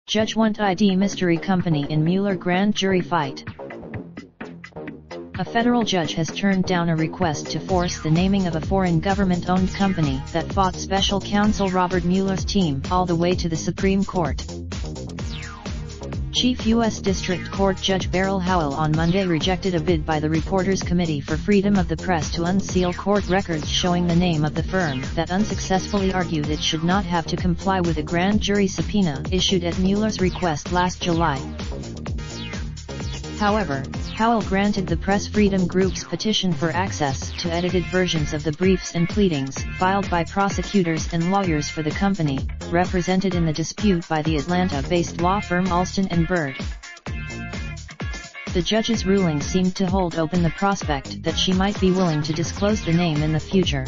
Judge wont ID mystery company in Mueller grand jury fight. A federal judge has turned down a request to force the naming of a foreign government-owned company that fought special counsel Robert Mueller's team all the way to the Supreme Court. Chief U.S. District Court Judge Beryl Howell on Monday rejected a bid by the Reporters Committee for Freedom of the Press to unseal court records showing the name of the firm that unsuccessfully argued it should not have to comply with a grand jury subpoena issued at Mueller's request last July. However, Howell granted the Press Freedom Group's petition for access to edited versions of the briefs and pleadings filed by prosecutors and lawyers for the company, represented in the dispute by the Atlanta-based law firm Alston & Bird. The judge's ruling seemed to hold open the prospect that she might be willing to disclose the name in the future.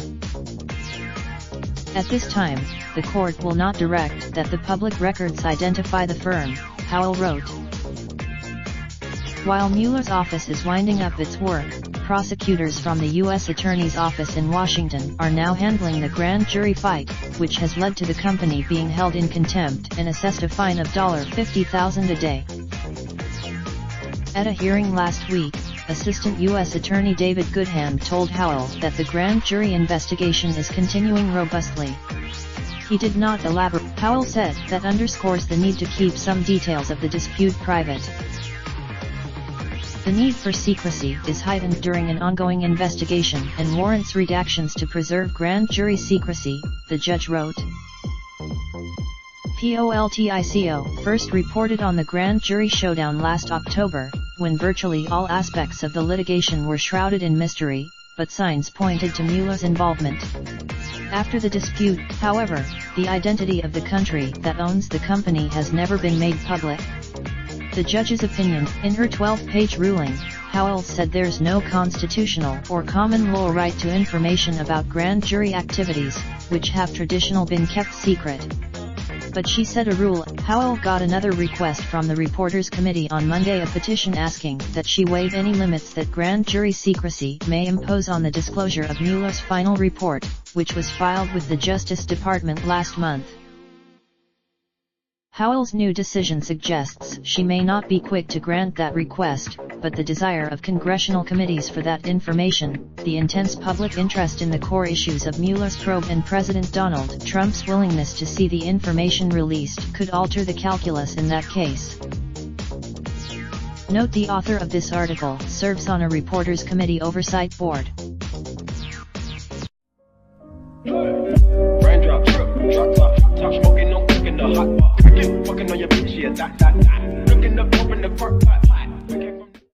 At this time, the court will not direct that the public records identify the firm, Howell wrote. While Mueller's office is winding up its work, prosecutors from the U.S. Attorney's Office in Washington are now handling the grand jury fight, which has led to the company being held in contempt and assessed a fine of $50,000 a day. At a hearing last week, Assistant U.S. Attorney David Goodham told Howell that the grand jury investigation is continuing robustly. He did not elaborate. Howell said that underscores the need to keep some details of the dispute private. The need for secrecy is heightened during an ongoing investigation and warrants redactions to preserve grand jury secrecy, the judge wrote. POLITICO first reported on the grand jury showdown last October, when virtually all aspects of the litigation were shrouded in mystery, but signs pointed to Mueller's involvement. After the dispute, however, the identity of the country that owns the company has never been made public. The judge's opinion, in her 12-page ruling, Howell said there's no constitutional or common law right to information about grand jury activities, which have traditionally been kept secret. But she said a rule. Howell got another request from the Reporters Committee on Monday, a petition asking that she waive any limits that grand jury secrecy may impose on the disclosure of Mueller's final report, which was filed with the Justice Department last month. Howell's new decision suggests she may not be quick to grant that request, but the desire of congressional committees for that information, the intense public interest in the core issues of Mueller's probe and President Donald Trump's willingness to see the information released could alter the calculus in that case. Note the author of this article serves on a Reporters Committee oversight board. Raindrop, drop top, smoking, no cooking the hot pot. Fucking on your bitch, yeah, that. Looking up, open the park pot.